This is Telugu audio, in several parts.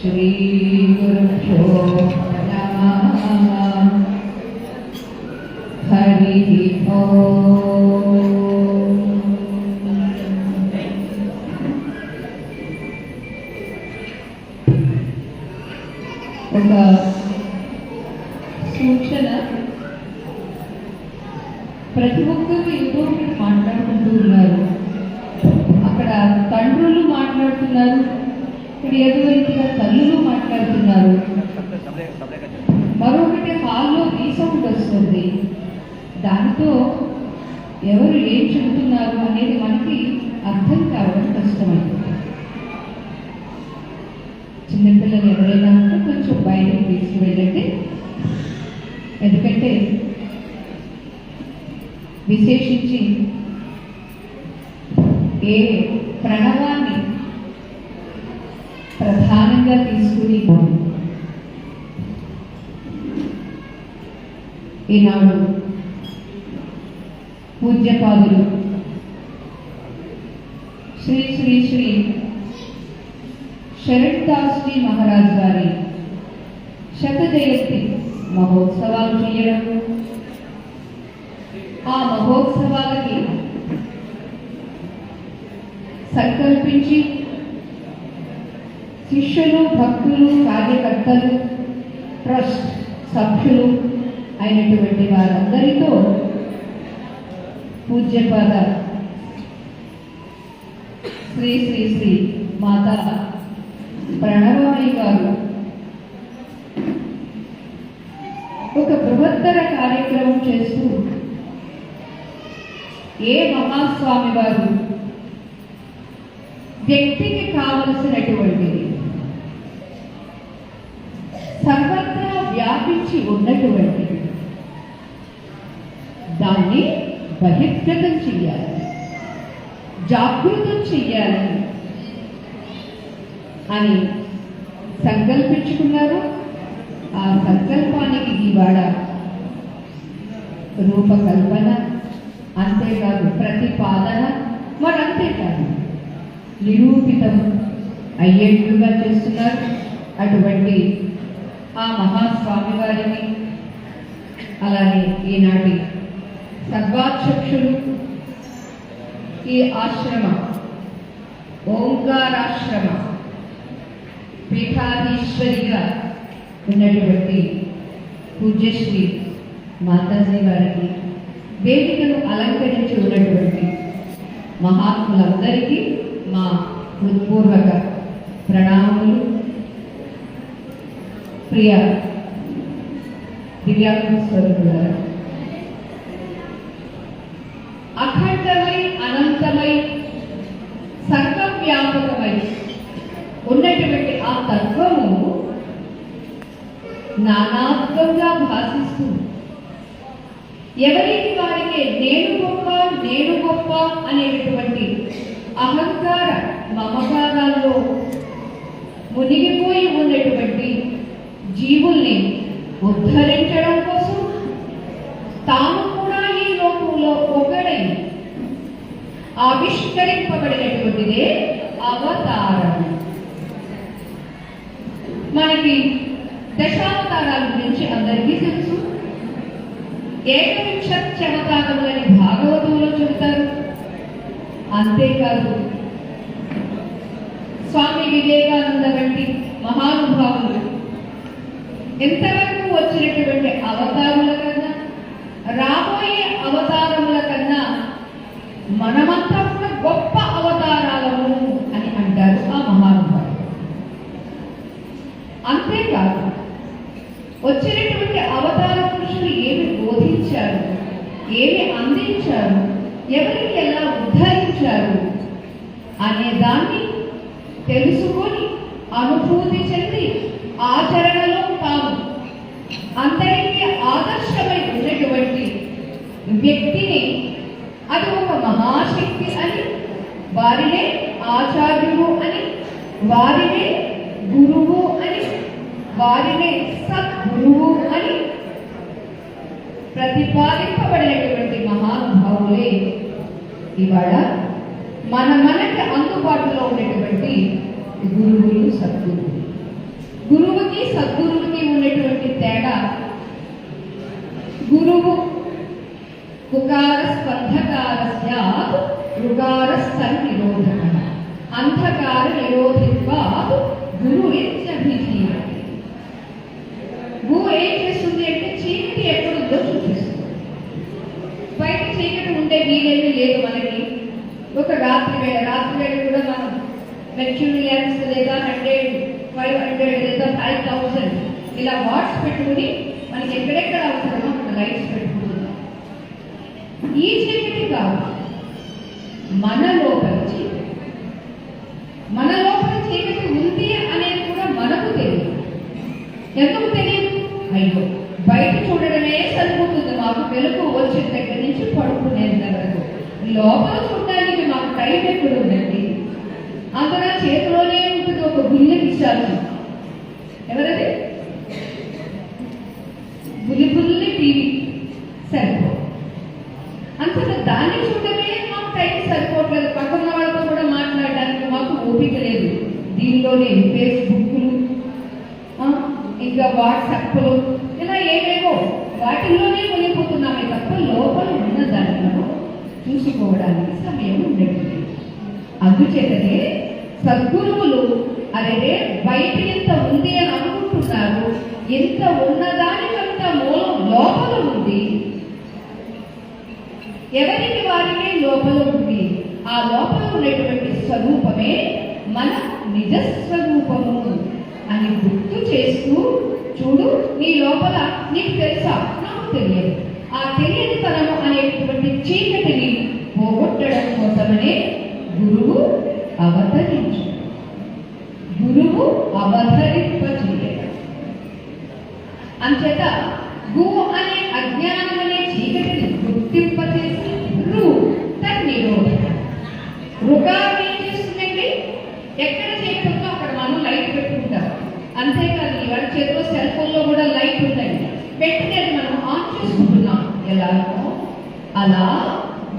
శ్రీ గురుభ్యో నమః. హరి ఓం. ఒక సూచన, ప్రతి ఒక్కరు ఏదో ఒకటి మాట్లాడుకుంటూ ఉన్నారు. అక్కడ తండ్రులు మాట్లాడుతున్నారు, ఇక్కడ ఏదో రీతిగా తల్లులు మాట్లాడుతున్నారు. మరొకటి హాల్లో రీసౌండ్ వస్తుంది. దానితో ఎవరు ఏం చెబుతున్నారు అనేది మనకి అర్థం కావడం కష్టమైంది. చిన్నపిల్లలు ఎవరైనా ఉంటే కొంచెం బయటకు తీసుకువెళ్ళండి. ఎందుకంటే విశేషించి ఏ ప్రణవాన్ని ప్రధానంగా తీసుకుని ఈనాడు పూజ్యపాదులు శ్రీ శ్రీ శ్రీ శరణ్ దాస్ జీ మహారాజ్ గారి శతజయంతి మహోత్సవాలు చేయడం, ఆ మహోత్సవాలకి సంకల్పించి శిష్యులు, భక్తులు, కార్యకర్తలు, ట్రస్ట్ సభ్యులు అయినటువంటి వారందరితో పూజ్యపాద శ్రీ శ్రీ శ్రీ మాతా ప్రణవమయ్య గారు ఒక బృహత్తర కార్యక్రమం చేస్తూ ఏ మహాస్వామి వారు వ్యక్తికి కావలసినటువంటిది సర్వత్రా వ్యాపించి ఉన్నటువంటిది దాన్ని బహిర్గతం చెయ్యాలి, జాగృతం చెయ్యాలని అని సంకల్పించుకున్నారు. ఆ సంకల్పానికి ఇవాళ రూపకల్పన, అంతేకాదు ప్రతిపాదన, మరంతేకాదు నిరూపితం అయ్యేట్లుగా చేస్తున్నారు. అటువంటి ఆ మహాస్వామి వారిని, అలానే ఈనాటి సద్వాచక్షులు, ఈ ఆశ్రమ ఓంకారాశ్రమ పీఠాధీశ్వరిగా ఉన్నటువంటి పూజ్యశ్రీ మాతాజీ వారికి, వేదికను అలంకరించి ఉన్నటువంటి మహాత్ములందరికీ మా హృత్పూర్వక ప్రణామములు. ప్రియ దివ్యాంగ స్వరూపులారా, అఖండమై అనంతమై సర్వవ్యాపకమై ఉన్నటువంటి ఆ తత్వము నానాత్వంగా భాషిస్తూ ఎవరికి వారికి నేను గొప్ప, నేను గొప్ప అనేటువంటి అహంకార మమకారాల్లో మునిగిపోయి ఉన్నటువంటి జీవుల్ని ఉద్ధరించడం కోసం తాము కూడా ఈ లోకంలో ఒకడై ఆవిష్కరింపబడినటువంటిదే అవతారం. మనకి దశావతారాల గురించి అందరికీ తెలుసు. ఏకవింశత్యవతారములని భాగవతంలో చెబుతారు. అంతేకాదు స్వామి వివేకానంద వంటి మహానుభావులు ఎంతవరకు వచ్చినటువంటి అవతారముల కన్నా, రాబోయే అవతారముల కన్నా మనమంతా కూడా గొప్ప అవతారాలము అని అంటారు ఆ మహానుభావులు. అంతేకాదు వచ్చినటువంటి అవతార పురుషులు ఏమి బోధించారు, ఏమి అందించారు, ఎవరికి ఎలా ఉద్ధరించారు అనే దాన్ని తెలుసుకొని అనుభూతి చెంది ఆచరణలో తాము అందరికీ ఆదర్శమై ఉన్నటువంటి వ్యక్తిని, అది ఒక మహాశక్తి అని, వారినే ఆచార్యుడు అని, వారినే గురువు అని, వారినే సద్గురువు అని ప్రతిపాదింపబడినటువంటి మహానుభావులే ఇవాళ మనకి అందుబాటులో ఉన్నటువంటి గురువులు, సద్గురువులు. గురువుకి సద్గురువుకి ఉన్నటువంటి తేడా, గురువు కుకార స్పంధకారస్య రుగార సన్నిరోధక అంధకార నిరోధిత్వాత్ గురురిత్యభిధీయతే. గురువు ఏం చేస్తుంది అంటే చీకటి ఎక్కడుందో చూపిస్తుంది. బయట చీకటి ఉండే వీలేమీ లేదు మనకి. ఒక రాత్రి వేళ కూడా మనం మెర్క్యూరీ ల్యాంప్స్ లేదా 100, 500 లేదా 5000 ఇలా వాట్స్ పెట్టుకుని మనకి ఎక్కడెక్కడ అవసరమో అక్కడ లైట్స్ పెట్టుకుంటున్నాం. ఈ చీకటి కాదు, మన లోపల చీకటి ఉంది అనేది కూడా మనకు తెలియదు. ఎందుకు తెలియదు? అయ్యో బయట చూడడమే సరిపోతుంది మాకు, వెలుగు వచ్చిన దగ్గర నుంచి పడుకునేంత వరకు. లోపల చూడడానికి మాకు టైం ఎక్కడ ఉందండి? అందున చేతిలోనే ఉంటుంది ఒక గుళ్ళ పిశాచం. ఎవరది? బుల్లి టీవీ సరిపో. అంతగా దాన్ని చూడటమే మాకు టైం సరిపోవట్లేదు. పక్కన వాళ్ళతో కూడా మాట్లాడడానికి మాకు ఓపిక లేదు. దీనిలోనే ఫేస్బుక్లు, ఇంకా వాట్సాప్లు, ఇలా ఏవేవో వాటిల్లోనే మునిగిపోతున్నామే తప్ప లోపల ఉన్న దానిలో చూసుకోవడానికి సమయం ఉండేది. అందుచేతనే సద్గురువులు అరే బయట ఎంత ఉంది అని అనుకుంటున్నారు, ఎంత ఉన్నదానికంత మూలం లోపల ఉంది. ఎవరికి వారికే లోపల ఉంది. ఆ లోపల ఉన్నటువంటి స్వరూపమే మన నిజ స్వరూపము అని గుర్తు చేస్తూ, చూడు నీ లోపల నీకు తెలుసా, నాకు తెలియదు. ఆ తెలియని తనము అనేటువంటి చీకటిని పోగొట్టడం కోసమనే గురువు అవతరింపజేయడం. అంచేత గు అనే అజ్ఞానం అనే చీకటిని గుర్తింపజేసి తన్నిరోధక. రుగారం ఏం చేస్తుందండి? ఎక్కడ చీకటి ఉందో అక్కడ మనం లైట్ పెట్టుకుంటాం. అంతేకాదు ఇవాళ చేతిలో సెల్ ఫోన్లో కూడా లైట్ ఉందండి, పెట్టినది మనం ఆన్ చేసుకుంటున్నాం. ఎలాగో అలా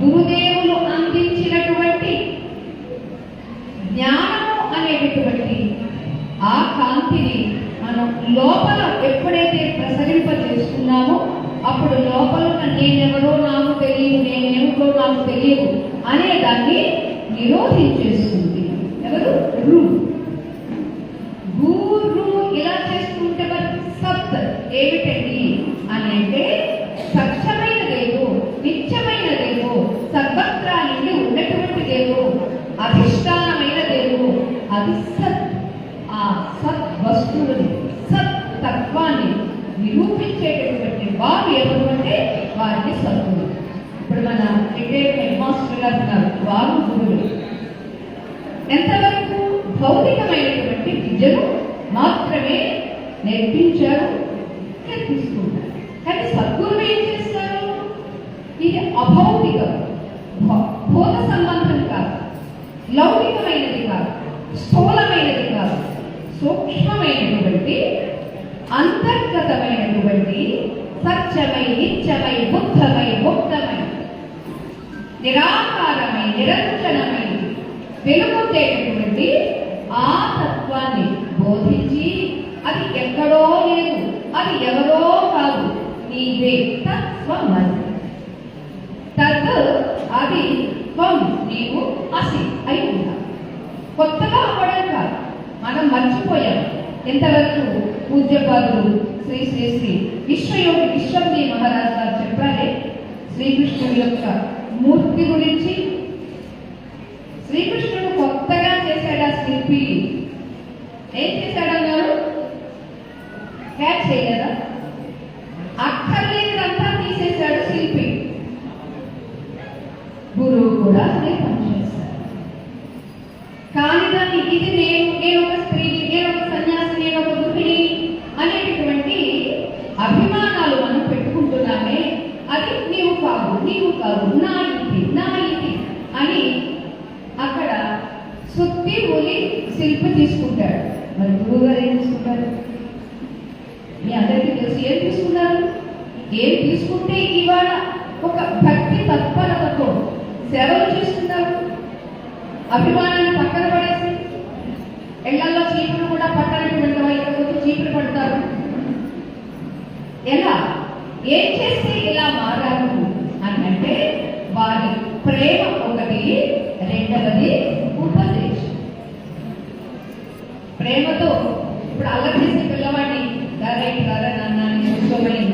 గురుదేవులు అందించినటువంటి జ్ఞానము అనేటటువంటి ఆ కాంతిని మనం లోపల ఎప్పుడైతే ప్రసరింపజేస్తున్నామో అప్పుడు లోపల నేనెవరో నాకు తెలియదు, నేనేమిటో నాకు తెలియదు అనేదాన్ని నిరోధించేస్తుంది. ఎవరు? రు. గురు ఇలా చేసుకుంటే సత్ ఏమిటండి అని అంటే సత్యమైనదేదో, నిత్యమైనదేదో, సర్వత్రా నుండి ఉన్నటువంటిదేదో, అధిష్టానమైనదేదో అది సత్. ఆ సత్ వస్తువుని, సత్ తత్వాన్ని నిరూపించేటటువంటి వారు ఎవరు అంటే వారిని సద్గురు. ఇప్పుడు మన రిటైర్డ్ హెడ్ మాస్టర్ గారు ఉన్నారు, వారు గురువులు. ఎంతవరకు? భౌతికమైనటువంటి విద్యను మాత్రమే నేర్పించారు, నేర్పిస్తున్నారు. కానీ సద్గురువు ఏం చేస్తారు? ఇది అభౌతికం, భూత సంబంధం కాదు, లౌకికమైనది కాదు, స్థూలమైనది కాదు, సూక్ష్మమైనటువంటి అంతర్గతమైనటువంటి సత్యమై, నిత్యమై, బుద్ధమై, ముక్తమై, నిరాకారమై, నిరంజనమై వెలుగొట్టేటటువంటి ఆ తత్వాన్ని బోధించి, అది ఎక్కడో లేదు, అది ఎవరో కాదు, నీవే తత్వమది. తత్ అది, త్వం నీవు, అసి అయి ఉంటావు. కొత్తగా అవ్వడం కాదు, మనం మర్చిపోయాం. ఎంతవరకు పూజ్యపాదులు శ్రీ శ్రీ శ్రీ విశ్వయోగి విశ్వంజీ మహారాజ్ గారు చెప్పారే శ్రీకృష్ణుడి యొక్క మూర్తి గురించి. శ్రీకృష్ణుడు కొత్తగా చేశాడు ఆ శిల్పి. ఏం చేశాడన్నారు? క్యాచ్ చేయలేదా? అక్కర్లేదంతా తీసేశాడు శిల్పి. గురువు కూడా అదే పనిచేస్తాడు. కానీ దాన్ని ఇది నేను ఒక స్త్రీని, నేను ఒక సన్యాసి, నేను ఒక గృహిణి అనేటటువంటి అభిమానాలు మనం పెట్టుకుంటున్నామే, అది నీవు కాదు, నా ఇది అని అక్కడ సుత్తి ఊలి శిల్పి తీసుకుంటాడు. మరి గురువు గారు ఏం తీసుకుంటారు? మీ అందరికీ తెలుసు. ఏం తీసుకుంటే ఇవాళ ఒక భక్తి తత్పరతతో సేవలు చేస్తున్నారు. అభిమానాన్ని పక్కన పడేసి ఇళ్లలో చీపులు కూడా పట్టనటువంటి ఇక్కడికి వచ్చి చీపురు పడతారు. ఎలా, ఏం చేస్తే ఇలా మారారు అని అంటే వారి ప్రేమ ఒకటి, రెండవది ఉపదేశం. ప్రేమతో ఇప్పుడు అల్లరి చేసే పిల్లవాడిని రైట్ గారా నాన్న కూర్చోమని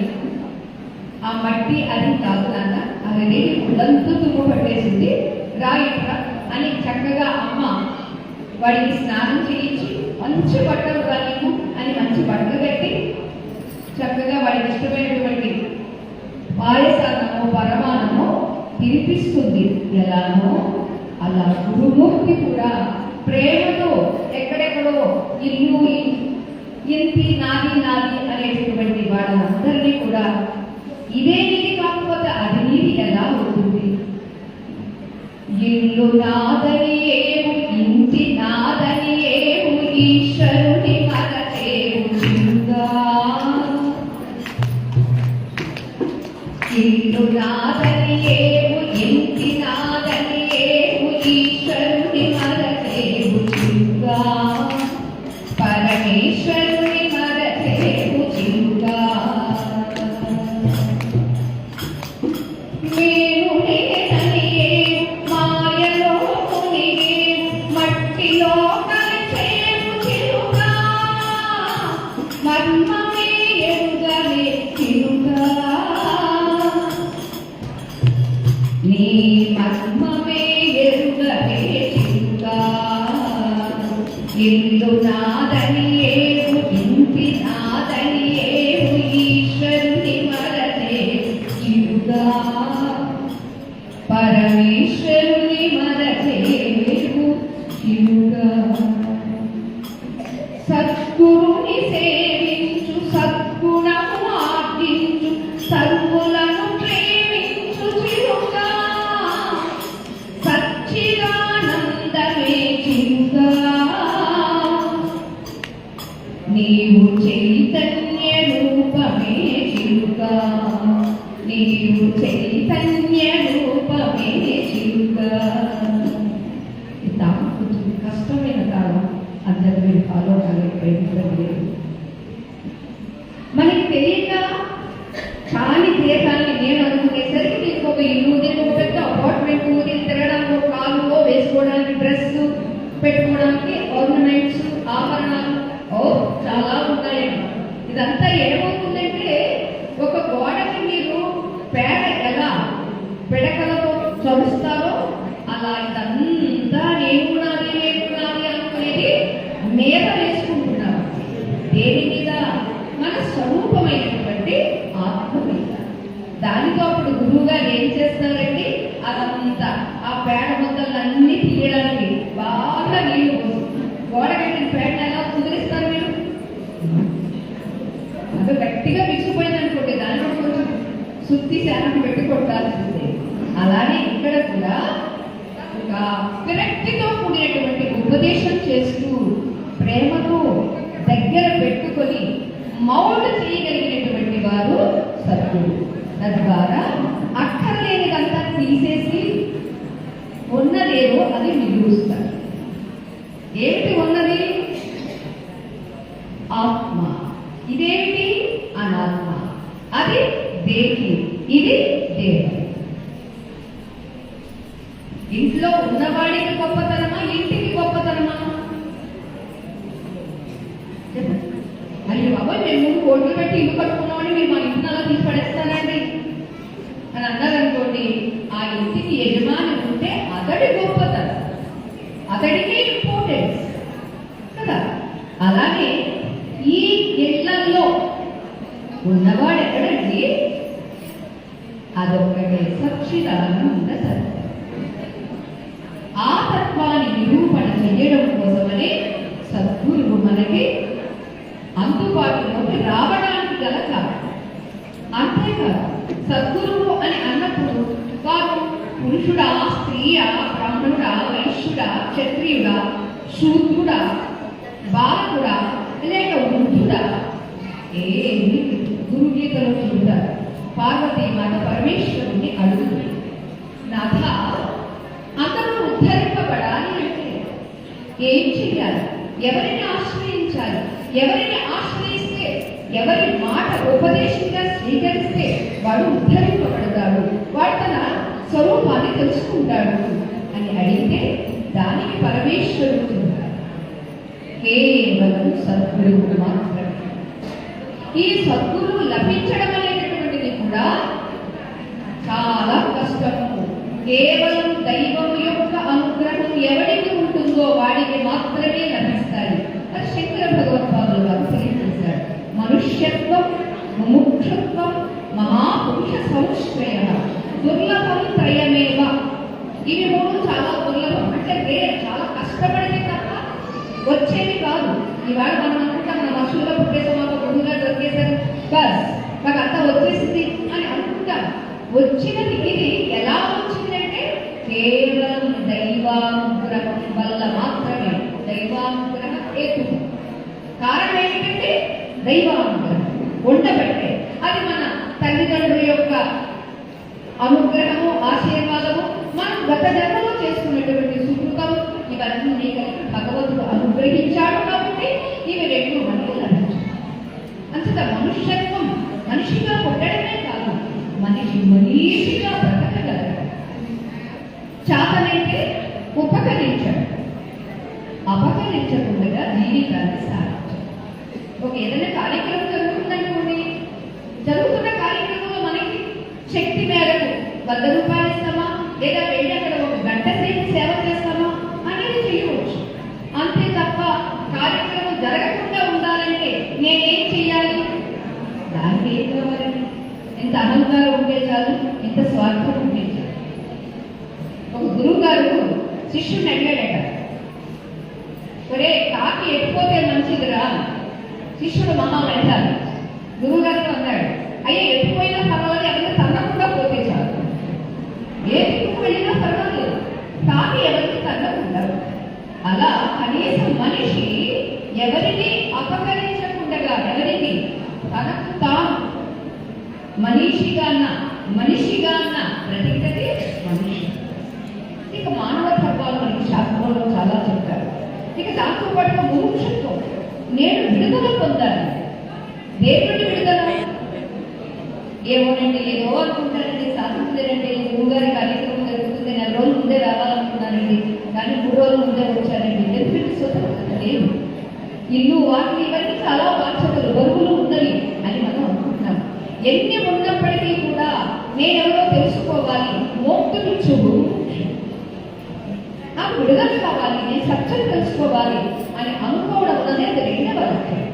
ఆ మట్టి అది కాదు నాన్న, అది ఉడంతా తుమ్ము పట్టేసింది రాయిట్రా అని చక్కగా అమ్మ వాడికి స్నానం చేయించి మంచి బట్టలు రానికు అని మంచి బట్టలు పెట్టి చక్కగా వాడికి ఇష్టమైనటువంటి పాయసాన్నమో పరమాన్నమో తినిపిస్తుంది. ఎలానో అలా గురుమూర్తి కూడా ప్రేమతో ఎక్కడెక్కడో ఇల్లు ఇంటి నాది నాది అనేటటువంటి వాళ్ళందరినీ కూడా ఇదే నీది కాకపోతే అది నీది ఎలా అవుతుంది? ఇల్లు నాదని ఏము, ఇంటి నాదని ఏము, ఈశ్వరుని మరచేము చిందా. ఇల్లు నాదని ఏము, ఇంటి నాదని ఏము, ఈశ్వరుని మరచేము చిందా. పరమేశ్వరుని మరచేము చిందా. నేను నేనని ఏము, మాయలో మునిగేము, మట్టిలో కలిసేము చిలుకా. మర్మమే ఎరుగలే చిలుకా. నీ మర్మమే ఎరుగలే చిలుకా. ఇల్లు నాదని ఏము, ఇంటి నాదని ఏము, ఈశ్వరుని మరచేము చిలుకా. పరమేశ్వరుని మరచేము చిలుకా. సద్గురుని సేవించు, సద్గుణము ఆర్జించు, సర్వులను ప్రేమించు చిలుకా. సచ్చిదానందమే చిలుకా. నీవు చైతన్య రూపమే చిలుకా. నీవు చైతన్య రూపమే చిలుకా. కొంచెం కష్టమైన కాలం, అందరూ మీరు ఫాలో కాలేకపోయింది. మనకి తెలియక ఖాళీ దేశాన్ని నేను అనుకునేసరికి నీకు ఒక ఇల్లు, నేను ఒక పెద్ద అపార్ట్మెంట్, నేను తిరగడానికి ఒక కాలువో, వేసుకోవడానికి డ్రెస్, పెట్టుకోవడానికి ఆర్నమెంట్స్, ఆభరణాలు చాలా ఉన్నాయండి. ఇదంతా ఏమవుతుందంటే ఒక గోడకి మీరు పేడ ఎలా పిడకలతో చదుస్తారో అలా ఇదంతా నేనుకున్నాను అనుకునేది మీద వేసుకుంటున్నాము. దేని మీద? మన స్వరూపమైనటువంటి ఆత్మ మీద. దానితో అప్పుడు గురువు గారు ఏం చేస్తారండి, అదంతా ఆ పేడ ముద్దలన్నీ తీయడానికి బాగా నీళ్లు పోసి గోడ కట్టిన పేడని ఎలా కుదిరిస్తారు మీరు? అది గట్టిగా విసిపోయింది అనుకోండి, దానిలో కొంచెం శుద్ధి శానం పెట్టి కొట్టాల్సిందే. అలానే ఇక్కడ కూడా ఒక విరక్తితో కూడినటువంటి ఉపదేశం చేస్తూ ప్రేమతో దగ్గర పెట్టుకొని మౌల్డ్ చేయగలిగినటువంటి వారు సద్గురు. తద్వారా అక్కర్లేనిదంతా తీసేసి ఉన్నదేదో అది మిగులుస్తారు. ఏమిటి ఉన్నది? ఆత్మ. ఇదేమిటి? అనాత్మ. అది దేహి, ఇది దేహం. ఇంట్లో ఉన్నవాడికి గొప్పతనమా, ఇంటికి గొప్పతనమా? అయ్యో బాబాయ్, మేము 3 కోట్లు పెట్టి ఇల్లు కట్టుకున్నామని మీరు మా ఇంటిని అలా తీసి పడేస్తారండి అని అన్నారనుకోండి, ఆ ఇంటికి యజమాని ఉంటే అతడి గొప్పతనం, అతడికే ఇంపార్టెన్స్ కదా. అలాగే ఈ ఇళ్లలో ఉన్నవాడు ఎక్కడండి? అదొక్కటే సచ్చిదానంద తత్వం. ఆ తత్వాన్ని నిరూపణ చేయడం కోసమని సద్గురువు మనకి అందుబాటులోకి రావడానికి గల కారణం. అంతేకాదు, సద్గురువు అని అన్నప్పుడు వారు పురుషుడా, స్త్రీయా, బ్రాహ్మణుడా, వైశ్యుడా, క్షత్రియుడా, శూద్రుడా, బాలకుడా, లేక వృద్ధుడా, ఏమి గురుగీతలో చూడారు. పార్వతీ మాత పరమేశ్వరుని అడుగుతుంది, నాథ అందరూ ఉద్ధరింపబడాలి అంటే ఏం చెయ్యాలి, ఎవరిని ఆశ్రయించాలి ఎవరిని ఆశ్రయిస్తే, ఎవరి మాట ఉపదేశంగా స్వీకరిస్తే వాడు ఉద్ధరింపబడతాడు, వాడు తన స్వరూపాన్ని తెలుసుకుంటాడు అని అడిగితే దానికి పరమేశ్వరుడు కేవలం సద్గురువు మాత్రమే. ఈ సద్గురువు లభించడం అనేటటువంటిది కూడా చాలా కష్టము. కేవలం దైవం యొక్క అనుగ్రహం ఎవరికి ఉంటుందో వాడికి మాత్రమే లభిస్తాయి. అది శంకర భగవత్పాదులు వారు తెలియజేశారు. మనుష్యత్వం, ముముక్షత్వం, మహాపురుష సంశ్రయ దుర్లభం త్రయమేవ. ఇవి మూడు చాలా దుర్లభం. అంటే వేరే చాలా కష్టపడితే తప్ప వచ్చేవి కాదు. ఇవాళ మనం అనుకుంటాం మన మనుషుల్లో పుట్టేసాం, మాకు గురువుగా దొరికేశారు, బస్ మాకు అంతా వచ్చేసింది అని అనుకుంటాం. వచ్చినది ఇది ఎలా వచ్చిందంటే కేవలం దైవానుగ్రహం వల్ల మాత్రమే. దైవానుగ్రహ హేతు కారణం ఏంటంటే దైవానుగ్రహం ఉండబట్టే. అది మన తల్లిదండ్రుల యొక్క అనుగ్రహము, ఆశీర్వాదము, మనం గత జన్మలో చేసుకున్నటువంటి సుకృతం, ఇవన్నీ కలిపి భగవంతుడు అనుగ్రహించాడు కాబట్టి ఇవి రెండు మనకు లభించాయి. అంతట మనుష్యత్వం మనిషిగా పుట్టడమే కాదు, మనిషిగా బ్రతకగలడు. చాతనైతే ఉపకరించడు, అపకరించకుండా జీవితాన్ని సాగించాడు. ఒక ఏదైనా కార్యక్రమం జరుగుతుందనుకోండి, జరుగుతున్న కార్యక్రమంలో మనకి శక్తి మేరకు 100 రూపాయలు ఇస్తామా, లేదా వెళ్ళి అక్కడ ఒక గంట సేపు సేవ చేస్తామా అనేది చేయవచ్చు. అంతే తప్ప కార్యక్రమం జరగకుండా ఉండాలంటే నేనేం చెయ్యాలి, దానికి ఏం కావాలండి? ఎంత అహంకారం ఉంటే చాలు, ఎంత స్వార్థం ఉంటే చాలు. ఒక గురువు గారు శిష్యుని అడిగాడట, ఒరే కాకి ఎట్టుపోతే మంచిదిరా. శిష్యుడు మహా వెళ్ళాలి. గురువు గారితో అన్నాడు, అయ్యా ఎట్టుపోయినా పర్వాలేదు, ఎవరైనా తన్నకుండా పోతే చాలు. ఏ దిక్కు వెళ్ళినా పర్వాలేదు, కాకి ఎవరికి తన్నకుండా. అలా కనీసం మనిషి ఎవరిని అపకరించకుండా, ఎవరికి తనకు తాను మనిషిగా అన్న ప్రతికటి మనిషి. ఇక మానవ ధర్మాలు మనకి శాస్త్రంలో చాలా చెప్పారు. ఇక దాంతో పాటు ముముక్షత్వం, నేను విడుదల పొందాలి. దేవుడి విడుదల ఏమోనండి, ఏదో అనుకుంటానండి, సాధించలేనండి, గురువుగారి కార్యక్రమం జరుగుతుంది, 4 రోజుల ముందే రావాలనుకున్నానండి, కానీ 3 రోజుల ముందే వచ్చానండి. ఎందుకంటే స్వతంత్రత లేదు. ఇల్లు, వాటిని ఇవన్నీ చాలా బాధ్యతలు, బరువులు ఉన్నవి అని మనం అనుకుంటున్నాం. ఎన్ని ఉన్నప్పటికీ కూడా నేనెవరో తెలుసుకోవాలి, మోక్తులు చూడు, నాకు విడుదల కావాలి, నేను సత్యం తెలుసుకోవాలి అని అనుకోవడం అనేది 2వ లక్షణం.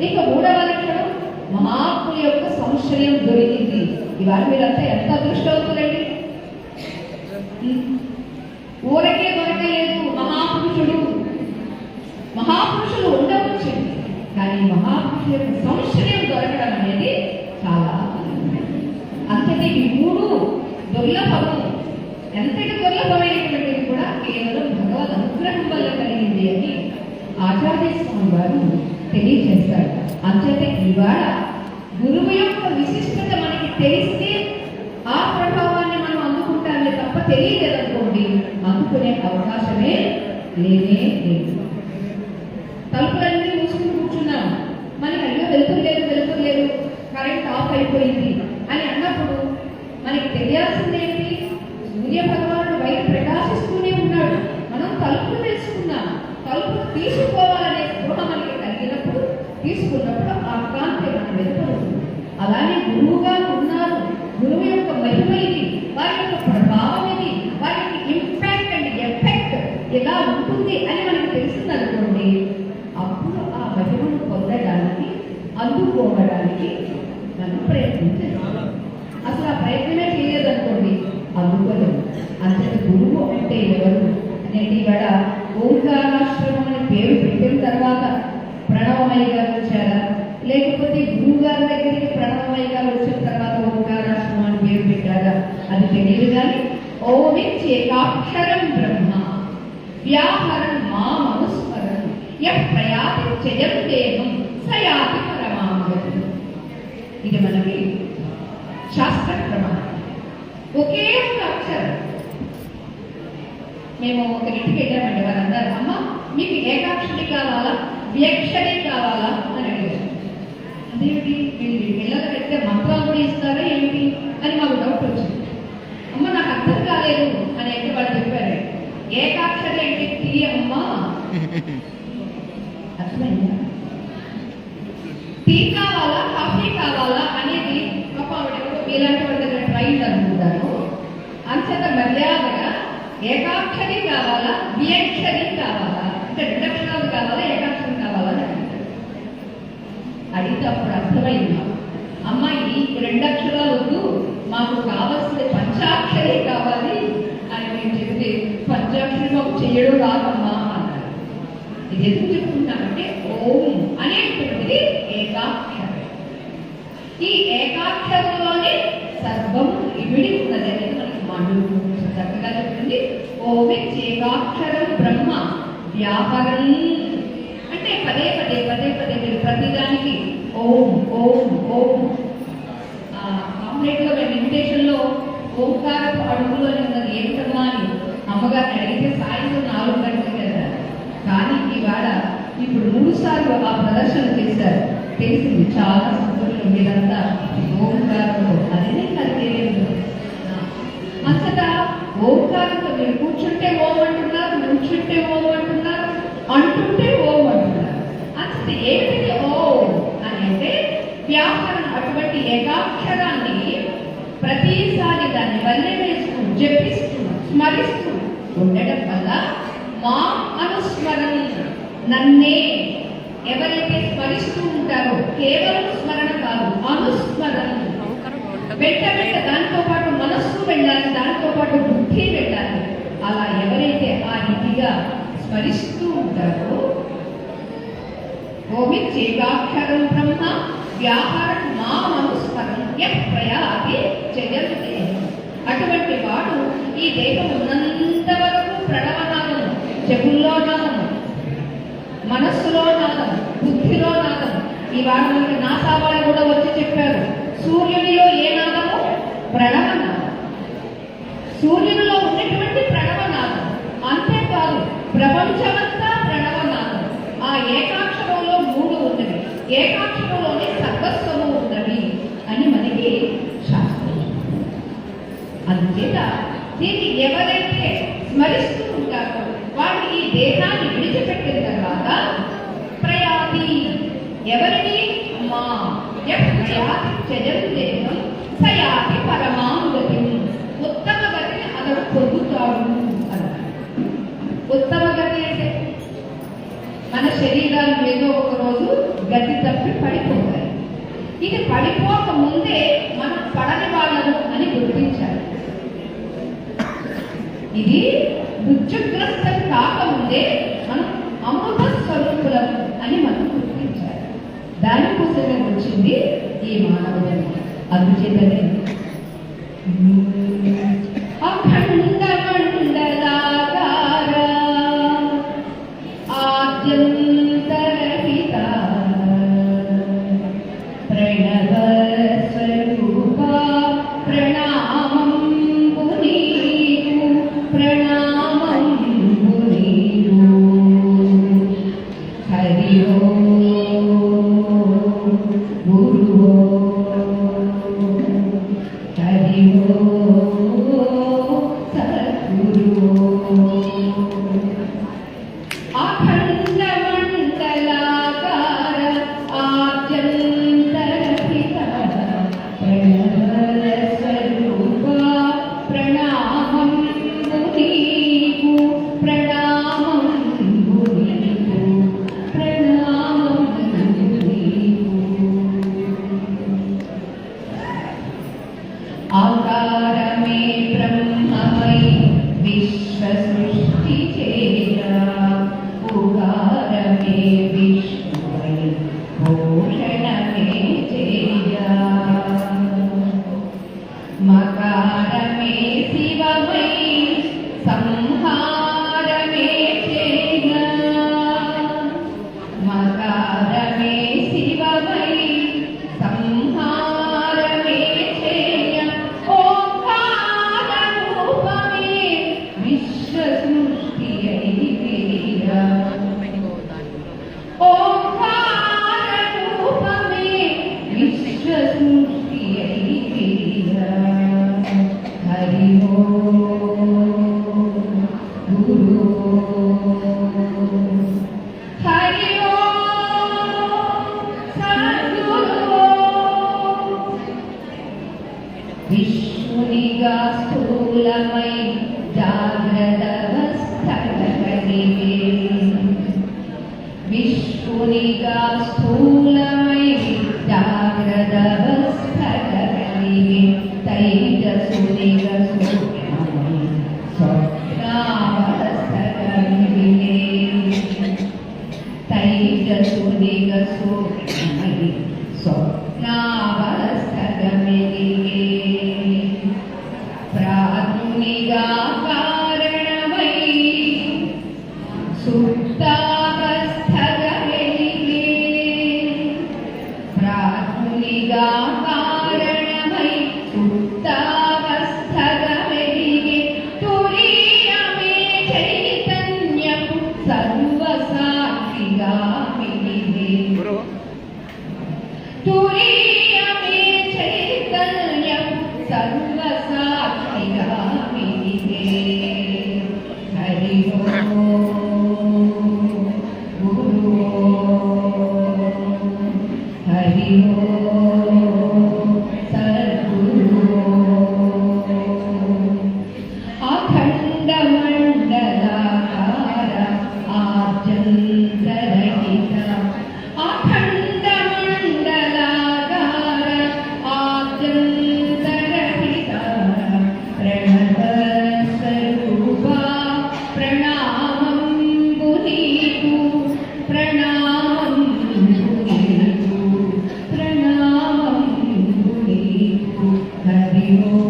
ఇక 3వ లక్షణం మహాత్ముల యొక్క సంశ్రయం దొరికింది. ఇవాళ మీరంతా ఎంత అదృష్టవంతులండి. ఊరకే దొరకలేదు మహాపురుషులు ఉండవచ్చు, కానీ మహాపురుషుల యొక్క సంశ్రయం దొరకడం అనేది చాలా. అంతటి ఈ 3 దుర్లభము. ఎంతటి దుర్లభమైనటువంటిది కూడా కేవలం భగవద్ అనుగ్రహం వల్ల కలిగింది అని ఆచార్య స్వామి వారు తెలియజేస్తారు. అంతటే ఇవాళ గురువు యొక్క విశిష్టత మనకి తెలిస్తే ఆ ప్రభావాన్ని మనం అందుకుంటామే తప్ప తెలియలేదనుకోండి, అందుకునే అవకాశమే లేనే లేదు. తలుపులన్నీ మూసుకుని కూర్చున్నాం, మనకి అయ్యో వెలుతురు లేదు, కరెంట్ ఆఫ్ అయిపోయింది అని అన్నప్పుడు మనకి తెలియాల్సిందేంటి? సూర్య భగవానుడు బయట ప్రకాశిస్తూనే ఉన్నాడు. మనం తలుపులు వేసుకున్నాం, తలుపులు తీసుకోవాలనే స్పృహ మనకి కలిగినప్పుడు, తీసుకున్నప్పుడు ఆ కాంతి మనం వెలుపడుతుంది. అలానే గురువుగా ఉన్నారు, గురువు యొక్క మహిమ ఇది, వారి యొక్క ప్రభావం ఇది, వారి ఇంపాక్ట్ అండ్ ఎఫెక్ట్ ఎలా ఉంటుంది అని మనకు తెలిసిందనుకోండి, అప్పుడు ఆ మహిమను పొందడానికి, అందుకోవడానికి మనం ప్రయత్నించాలి. అసలు ఆ ప్రయత్నమే చేయలేదనుకోండి, అందుకోలేదు. అంతటి గురువు అంటే ఎవరు అనేది ఇవాళ ఓంకారాశ్రమం అనే పేరు పెట్టిన తర్వాత ప్రణవమయ్య గారు వచ్చారా, లేకపోతే గురువు గారి దగ్గరికి ప్రణవమయ్య గారు వచ్చిన తర్వాత ఓంకారాశ్రమం అని పేరు పెట్టారా అది తెలియదు. కానీ ఓమించి ఏకాక్షరం బ్రహ్మ వ్యాహరం మా మనుస్మరం ప్రయాతి జయం దేవం సయాతి పరమాగతి. ఇది మనకి శాస్త్ర ప్రమాణం. ఒకే ఒక అక్షరం. మేము ఒక ఇంటికి వెళ్ళామండి, వారందరూ అమ్మ మీకు ఏకాక్షరి కావాలా, వ్యక్షరి కావాలా అని అడిగారు. అదేమిటి వీళ్ళు పిల్లలు పెడితే మంత్రాలు కూడా ఇస్తారా ఏమిటి అని మాకు డౌట్ వచ్చింది. అమ్మ నాకు అర్థం కాలేదు అని అయితే వాళ్ళు చెప్పారు. ఏకాక్షరి అంటే టీ అమ్మ, అర్థమైందా? టీ కావాలా కాఫీ కావాలా అనేది గొప్ప ఇలాంటి వాళ్ళ దగ్గర ట్రైన్ అనుకుంటారు. అంచేత మర్యాదగా ఏకాక్షరి కావాలా ద్వ్యక్షరి కావాలా అంటే 2 అక్షరాలు కావాలా ఏకాక్షరం కావాలా అని అడిగితే అప్పుడు అర్థమైంది. అమ్మాయి 2 అక్షరాలు వద్దు, మాకు కావాల్సిన పంచాక్షరి కావాలి అని నేను చెప్తే పంచాక్షరి మాకు చేయడం రాదమ్మా అన్నారు. ఇది ఎందుకు చెప్తున్నానంటే ఓం అనేటువంటిది ఏకాక్షరం. ఈ ఏకాక్షరంలోనే సర్వం ఇమిడి ఉన్నది అనేది మనకి మాండు చక్కగా చెప్పింది. ఓమే ఏకాక్షరం బ్రహ్మ వ్యాపరం అంటే పదే పదే పదే పదే మీరు ప్రతిదానికి ఓం ఓం ఓం. కాంప్లెట్ లో మేము ఇన్విటేషన్ లో ఓంకారపు అడుగులు అని ఉన్నది ఏమిటమ్మా అని అమ్మగారిని అడిగితే సాయంత్రం 4 గంటలకి వెళ్ళారు. కానీ ఇవాళ ఇప్పుడు 3 సార్లు ఆ ప్రదర్శన చేశారు. తెలిసింది చాలా సంతోషం. మీరంతా ఓంకారంలో అదే కలిగేది. అంతటా ఓంకారంతో మీరు కూర్చుంటే ఓం అంటున్నారు, నుంచుంటే ఓం అంటున్నారు, అంటుంటే ఓం అంటున్నారు. అంతటి ఏమిటి ఓం అని అంటే వ్యాకరణ. అటువంటి ఏకాక్షరాన్ని ప్రతిసారి దాన్ని వల్లే వేస్తూ జపిస్తూ స్మరిస్తూ ఉండడం వల్ల మా అనుస్మరణ నన్నే ఎవరైతే స్మరిస్తూ ఉంటారో కేవలం స్మరణ కాదు అనుస్మరణ. వెంట వెంట దాంతో పాటు మనస్సు వెళ్ళాలి, దాంతో పాటు బుద్ధి వెళ్ళాలి. అలా ఎవరైతే ఆ రీతిగా స్మరిస్తూ ఉంటారో ఓమిత్ ఏకాక్షరం బ్రహ్మ వ్యాపారం మా అనుస్మరణ ప్రయాది జగతే. అటువంటి వాడు ఈ దేహం ఉన్నంత వరకు ప్రణవనాదము, చెవుల్లో నాదము, మనస్సులో నాదం, బుద్ధిలో నాదం. ఇవాళ మనకి నాసా వాళ్ళు కూడా వచ్చి చెప్పారు సూర్యునిలో ఏ నాదము? ప్రణవనాదం. సూర్యునిలో ఉన్నటువంటి ప్రణవనాదం. అంతేకాదు ప్రపంచమంతా ప్రణవనాదం. ఆ ఏకాక్షరంలో 3 ఉన్నది. ఏకాక్షరంలోనే సర్వస్వము ఉన్నది అని మనకి శాస్త్రం. అందుచేత దీన్ని ఎవరైతే స్మరిస్తూ ఉంటారో వాళ్ళు ఈ దేహాన్ని విడిచిపెట్టిన తర్వాత ప్రయాతి ఎవరిని మా దేహం సయాతి పరమాంగతి ఉత్తమ గతిని అతడు పొందుతాడు అన్నారు. ఉత్తమ గతి అంటే మన శరీరాలు ఏదో ఒక రోజు గతి తప్పి పడిపోతాయి. ఇది పడిపోక ముందే మనం పడని వాళ్ళను అని గుర్తించాలి. ఇది దుఃఖగ్రస్తం కాకముందే మనం అమృత స్వరూపులం అని మనం గుర్తించాలి. దానికోసమే వచ్చింది ఈ మానవ జన్మ. అందుచేతనే అఖండ మండలాకార ఆద్యంతరహిత ప్రణవ స్వరూప ప్రణామం పునీరు ప్రణామం పునీరు హరి ఓం గురు హరి ఓం సద్గురు అఖండ మండలాకార ఆద్యంతరహిత ప్రణవ స్వరూప ప్రణామం మునీకు ప్రణామం మునీకు ప్రణామం మునీకు. ఆకారమే బ్రహ్మమై విశ్వ సృష్టి చేయ ఉకారమే విష్ణువై భూషణమే చేయ మకారమే శివమై సంహారమే చేయ మకారమే శివమై సంహారమే చేయ ఓంకార రూపమే విశ్వ సృష్టి అయి వేయ. ఓ విశ్వమునిగా స్థూలమై జాగ్రత్తవస్థగలిగే విశ్వమునిగా స్థూలమై జాగ్రత్తవస్థగలిగే తైజసునిగా సూక్ష్మమై స్వప్నావస్థగలిగే తైజసునిగా సూక్ష్మమై స్వప్నావస్థగలిగే ప్రాజ్ఞునిగా కారణమై సుప్తావస్థగలిగే ప్రాజ్ఞునిగా కారణమై సుప్తావస్థగలిగే తురీయమే చైతన్యపు సర్వసాక్షిగా మిలిగే తురీయమే చైతన్యపు సర్వసాక్షిగా మిలిగే హరి ఓం గురు హరి ఓం సద్గురు అఖండ మండలాకార ఆద్యంతరహిత అఖండ మండలాకార ఆద్యంతరహిత ప్రణవ స్వరూపా ప్రణామం గునీకు ప్రణామం గునీకు ప్రణామం గునీకు హరి ఓం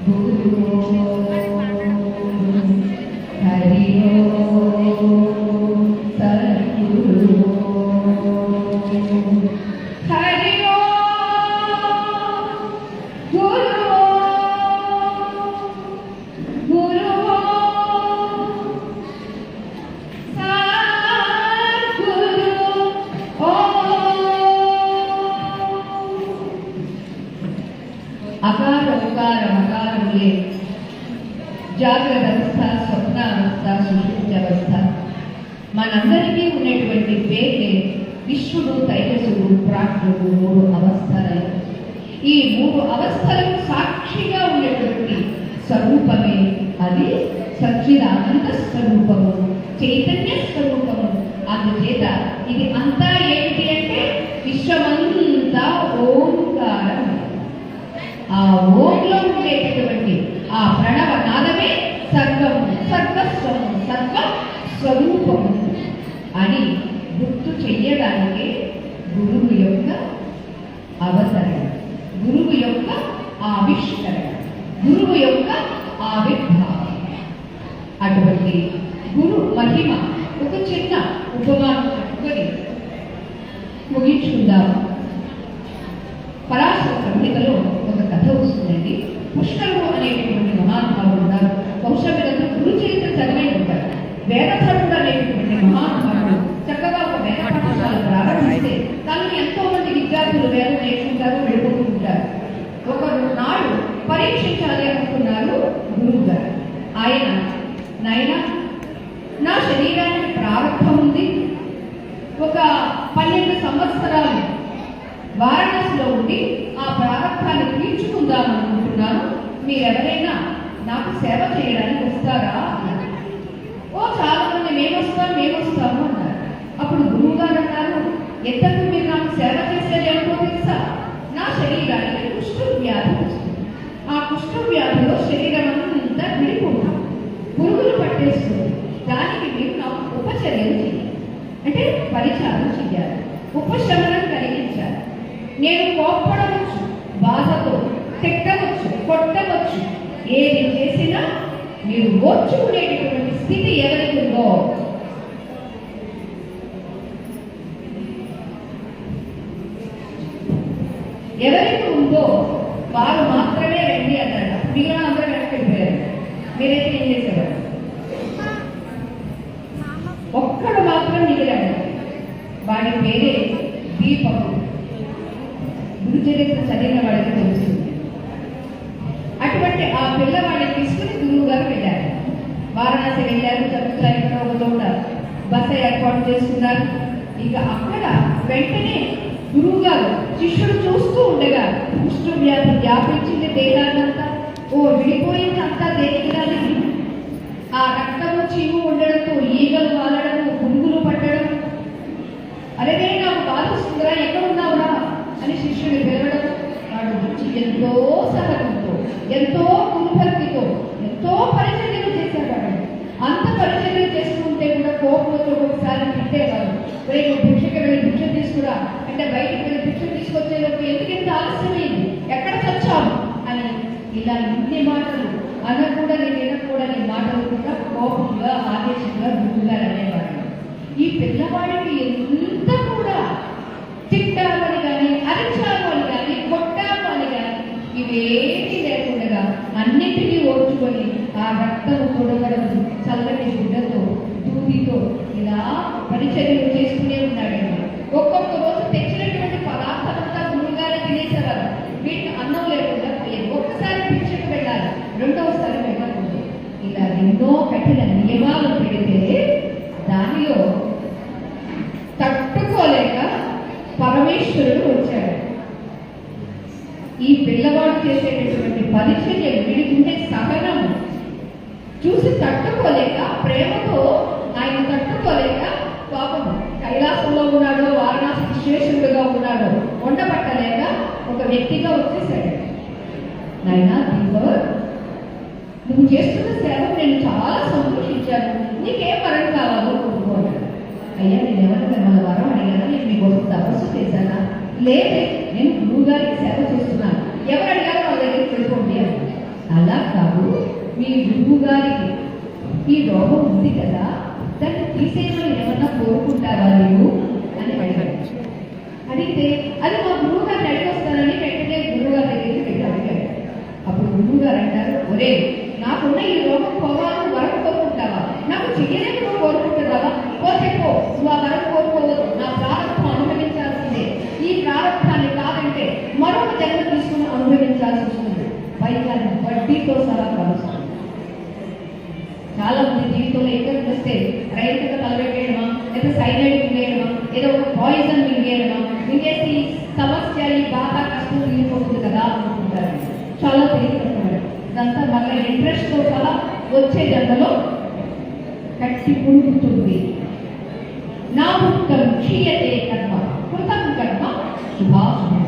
గురు హరి ఓం సద్గురు హరి ఓం గురు గురు సద్గురు అకార ఉకార మకారములే జాగ్రత్త అవస్థ స్వప్నావస్థ సుషుప్తి అవస్థ మనందరికీ ఉన్నటువంటి పేర్లే విశ్వడు తైజసుడు ప్రాజ్ఞుడు మూడు అవస్థలు. ఈ మూడు అవస్థలకు సాక్షిగా ఉన్నటువంటి స్వరూపమే అది సచ్చిదానంద స్వరూపము చైతన్య స్వరూపము. అందుచేత ఇది అంతా ఏమిటి అంటే విశ్వమంతా ఓంకారం. ఆ ఓంలో ఉండేటటువంటి ఆ ప్రణవ నాదమే సర్వం సర్వస్వము సర్వ స్వరూపము అని గుర్తు చెయ్యడానికి గురువు యొక్క అవతరణ, గురువు యొక్క ఆవిష్కరణ, గురువు యొక్క ఆవిర్భావం. అటువంటి గురు మహిమ ఒక చిన్న ఉపమానం పెట్టుకొని ముగించుకుందాము. పరాశర సంహితలో ఒక కథ వస్తుందండి. పుష్కరుడు అనేటటువంటి మహానుభావుడు ఉన్నారు. బహుశా మీరందరూ గురు చరిత్ర చదివే ఉంటారు. వేదధరుడు అనేటటువంటి మహానుభావుడు చక్కగా ఒక వేద పాఠశాల ప్రారంభిస్తే దాన్ని ఎంతో మంది విద్యార్థులు వేదం నేర్చుకుంటారు, వెళ్ళిపోతూ ఉంటారు. ఒక నాడు పరీక్షించాలి అనుకున్నారు గురువు గారు. ఆయన నాయన నా శరీరానికి ప్రారంభం ఉంది, ఒక 12 సంవత్సరాలు వారణాసిలో ఉండి ఆ ప్రారంభాన్ని తీర్చుకుందాం అనుకుంటున్నాను, మీరెవరైనా నాకు సేవ చేయడానికి వస్తారా అన్నారు. ఓ చాలా మంది మేము వస్తాము అన్నారు. అప్పుడు గురువు గారు అన్నారు, ఎంతకు మీరు నాకు సేవ చేసేది ఏమిటో తెలుసా? నా శరీరానికి కుష్ఠ వ్యాధి వస్తుంది. ఆ కుష్ఠ వ్యాధిలో శరీరం అంతా విడిపోతుంది, పురుగులు పట్టేస్తుంది. దానికి మీరు నాకు ఉపచర్యలు చేయాలి, అంటే పరిచారం చేయాలి, ఉపశమనం కలిగించాలి. నేను కోప్పడవచ్చు, బాధతో తిట్టవచ్చు, కొట్టవచ్చు, ఏది చేసినా మీరు ఓర్చుకునేటటువంటి స్థితి ఎవరికి ఉందో వారు మాత్రమే రండి అన్నాడు. మిగిలిన అందరూ వెనక్కి వెళ్ళిపోయారు. మీరైతే ఏం చేసేవారు? ఒక్కడు మాత్రం మిగిలాడు. వాడి పేరే దీపకు. గురు చరిత్ర చదివిన వాడికి తెలుస్తుంది. అటువంటి ఆ పిల్లవాడిని తీసుకుని గురువు గారు వెళ్ళారు. వారణాసి వెళ్ళారు. చక్కగా ఇక్కడ ఒక చోట బస ఏర్పాటు చేసుకున్నారు. ఇక అక్కడ వెంటనే గురువు గారు శిష్యుడు చూస్తూ ఉండగా కుష్ఠవ్యాధి వ్యాపించింది దేహాన్నంతా. ఓ విడిపోయింది అంతా దేనికి దానికి. ఆ రక్తము చీము ఉండడంతో ఈగలు వాలడం, పురుగులు పట్టడం. అరే నాకు బాధిస్తుందిరా, ఎక్కడ ఉన్నావురా అని శిష్యుడు పిలవడం. వాడు వచ్చి ఎంతో సహనంతో, ఎంతో గురుభక్తితో, ఎంతో పరిచర్యలు చేసేవాడు. అంత పరిచర్యలు చేస్తూ ఉంటే కూడా కోపంతో ఒకసారి తిట్టేవాడు. రేపు భిక్షకి వెళ్ళి భిక్ష తీసుకురా అంటే బయటికి వెళ్ళి భిక్ష తీసుకొచ్చేలోపు ఎందుకంత ఆలస్యమైంది, ఎక్కడ చచ్చాము అని ఇలా ఇన్ని మాటలు అనకూడని వినకూడని మాటలు కూడా కోపంగా ఆదేశంగా గురువుగారు అనేవాడు. ఈ పిల్లవాడికి ఎంత కూడా తిట్టాము అని కానీ, అరిచాము అని కానీ, కొట్టాము అని కానీ ఇవేమీ లేకుండా అన్నింటినీ ఓర్చుకొని ఆ రక్తము తొడగడం చల్లని గుడ్డతో, దూదితో ఇలా పరిచర్యలు చేసుకునే ఉన్నాడండి. ఒక్కొక్క రోజు తెచ్చినటువంటి పదార్థమంతా గురువుగారు తినేసేవారు. వీటిని అన్నం లేకుండా పోయేది. ఒక్కసారి భిక్షకు వెళ్ళాలి, రెండవసారి వెళ్ళకూడదు. ఇలా ఎన్నో కఠిన నియమాలు పెడితే దానిలో తట్టుకోలేక పరమేశ్వరుడు వచ్చాడు. ఈ పిల్లవాడు చేసేటటువంటి పరిచర్య, వీడికుంటే సహనం చూసి తట్టుకోలేక, ప్రేమతో ఆయన తట్టుకోలేక, పాపం కైలాసంలో ఉన్నాడో వారణాసి విశ్వేశ్వరుడుగా ఉన్నాడో ఉండబట్టలేక ఒక వ్యక్తిగా వచ్చేసాడు. నాయనా దీపర్, నువ్వు చేస్తున్న సేవ నేను చాలా సంతోషించాను, నీకేం వరం కావాలో కోరుకోవాలి. అయ్యా నేను ఎవరైనా మన వరం అడిగానా, నేను మీకోసం తపస్సు చేశానా? లేదే, నేను గురువు గారికి సేవ చేస్తున్నాను, ఎవరు అడిగారో వాళ్ళ దగ్గరికి వెళ్ళిపోండి అని. అలా కాదు, మీ గురువు గారికి ఈ రోగం ఉంది కదా, దాన్ని తీసేయమని ఏమన్నా కోరుకుంటావా నువ్వు అని అడిగాడు. అడిగితే అది మా గురువు గారిని అడిగి వస్తానని వెంటనే గురువు గారి దగ్గరికి వెళ్ళి అడిగాడు. అప్పుడు గురువు గారు అంటారు, ఒరే నాకున్న ఈ రోగం పోవాలని వరం కోరుకుంటావా, నాకు చెయ్యలేక నువ్వు కోరుకుంటున్నావా? పోతే పో, నువ్వు ఆ వరం కోరుకోవద్దు, నా ప్రారంభం అనుభవించాల్సిందే. ఈ ప్రారంభాన్ని కాదంటే మరొక జన్మ తీసుకుని అనుభవించాల్సి వస్తుంది. పైగా వడ్డీతో సహా కలుస్తాను. చాలా మంది జీవితంలో ఎక్కడ వస్తే రైతుగా తలబెట్టేయడమా, లేదా సైనైడ్ మింగేయడమా, ఏదో ఒక పాయిజన్ మింగేయడమా, మింగేసి సమస్య ఈ బాధ కష్టం తీరిపోతుంది కదా అనుకుంటారు. చాలా తెలియపడుతున్నారు. ఇదంతా మళ్ళీ ఇంట్రెస్ట్తో సహా వచ్చే జన్మలో కట్టి పుడుకుతుంది. నా ఉత్తం క్షీయతే కర్మ, కృతం కర్మ శుభాశుభం.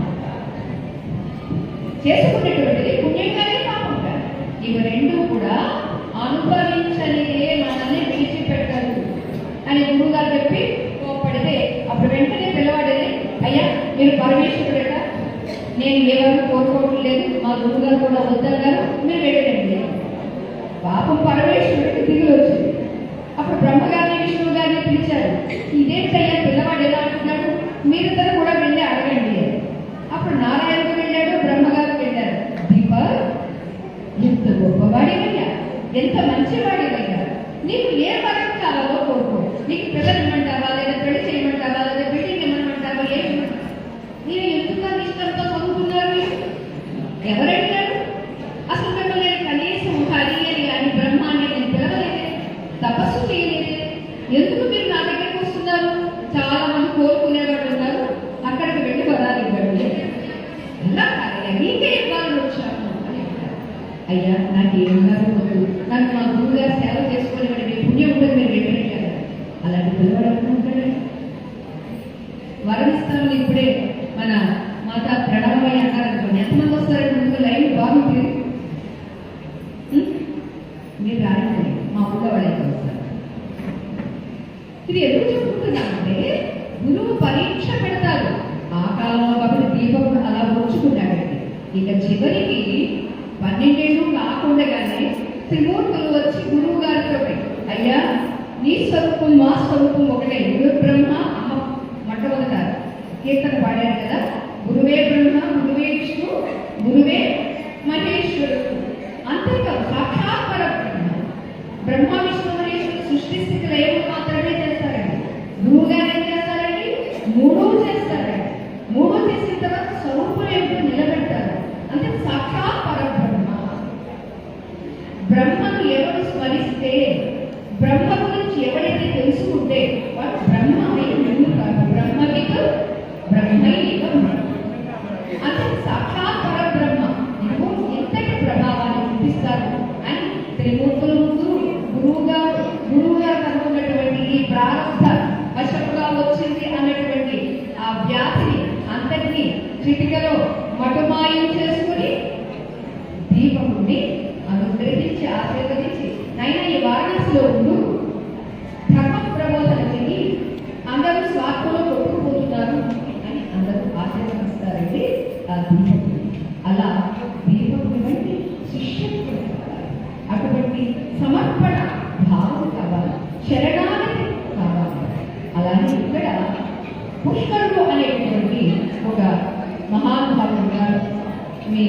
చేసుకునేటువంటిది పుణ్యంగానే కాకుండా ఇవి రెండు కూడా అనుభవించలేదే మనల్ని విడిచిపెట్టరు అని గురువు గారు చెప్పి కోపడితే అప్పుడు వెంటనే పిల్లవాడేది, అయ్యా మీరు పరమేశ్వరుడట, నేను ఎవరు కోరుకోవట్లేదు, మా గురువు గారు కూడా వద్దన్నారు, మీరు వెళ్ళండి. పాపం పరమేశ్వరుడికి దిగులు వచ్చింది. అప్పుడు బ్రహ్మగారిని విష్ణువు గారిని పిలిచారు. ఇదేంటయ్యా పిల్లవాడు ఎలా అంటున్నాడు, మీరిద్దరు కూడా వెళ్ళి అడగండి. అప్పుడు నారాయణకు వెళ్ళాడు, బ్రహ్మగారు వెళ్ళారు. దీప ఎంత గొప్పవాడివయ్యా, ఎంత మంచివాడివయ్యా, నీకు ఏ వరం కావాలో కోరుకో. నీకు పిల్లలు ఇమ్మంటావా, లేదా పెళ్లి చేయమంటావా, లేదా బిల్డింగ్ ఇమ్మమంటావా, ఏమంటావా? మీరు ఎందుకు ఇష్టంతో చదువుతున్నారు? ఎవరడిగారు? అసలు మిమ్మల్ని కనీసం హరి అని కానీ బ్రహ్మాన్ని నేను పిలవలేదే, తపస్సు చేయలేదే, ఎందుకు మీరు నా దగ్గరికి వస్తున్నారు? చాలా మంది కోరుకునేవాళ్ళు ఉన్నారు, అక్కడికి వెళ్ళి వరాలు ఇవ్వండి. ఎలా కాదయ్యా, నీకే ఇవ్వాలని వచ్చాను అని అంటారు. అయ్యా నాకు ఏమన్నారు వద్దు, నాకు మా గురువు గారు సేవ చేసుకొని మీ పుణ్యం ఉంటుంది, మీరు వెళ్ళారు. అలాంటి పిల్లవాడు ఉంటాడు. వరణిస్తామని ఇప్పుడే మన మాత ప్రణవమయ్య అన్నారు అనుకోండి, ఎంతమంది వస్తారంటే ముందు లైన్ బాగుంటుంది. మీరు రాయండి, మా ఊళ్ళో వాళ్ళకి వస్తారు. ఇది ఎందుకు చెప్పుకుంటున్నామంటే గురువు పరీక్ష పెడతారు. ఆ కాలంలో కాబట్టి దీపం అలా ఉంచుకున్నాడండి. ఇక చివరికి 12 ఏళ్ళు కాకుండగానే త్రిమూర్తులు వచ్చి గురువు గారితో, అయ్యా నీ స్వరూపం మా స్వరూపం ఒకటే, గురు బ్రహ్మ అమ్మ మొట్టమొదట కీర్తన పాడారు కదా, గురువే బ్రహ్మ, గురువే విష్ణు, గురువే మహేశ్వరుడు. అంతేకాదు సాక్షాత్ పరబ్రహ్మ. బ్రహ్మ విష్ణు మహేశ్వరుడు సృష్టి స్థితి లయము మాత్రమే చేస్తారండి. గురువు గారు ఏం చేస్తారండి? మూడు చేస్తారండి. మూడు చేసిన తర్వాత స్వరూపం ఏమిటో నిలబెడతారు. అంటే సాక్షాత్ పరబ్రహ్మ. బ్రహ్మను ఎవరు స్మరిస్తే, బ్రహ్మ గురించి ఎవరైతే తెలుసుకుంటే వాడు బ్రహ్మ అయి ముందు కాదు, బ్రహ్మవిత్ బ్రహ్మైక సాక్షాత్ పరబ్రహ్మ నువ్వు ఎంతటి ప్రభావాన్ని చూపిస్తారు అని త్రిమూర్తుల ముందు గురువుగా కనుగొన్నటువంటి ఈ ప్రారంభ వశముగా వచ్చింది అన్నటువంటి ఆ వ్యాధిని అంతటినీ చిటికలో మటుమాయం చేసుకుని దీపముని అనుగ్రహించి ఆశీర్వదించి నైనా ఈ వారణాసిలో ఉండు ధర్మ ప్రబోధన చెయ్యి, అందరూ స్వార్థంలో కొట్టుకుపోతున్నారు అని అందరూ ఆశీర్వదిస్తారండి ఆ దీపకుని. అలా దీపకుని వంటి శిష్యత్వం కావాలి, అటువంటి సమర్పణ భావం కావాలి, శరణాగతి కావాలి. అలానే ఇక్కడ పుష్కరుడు అనేటువంటి ఒక మహానుభావుడుగా మీ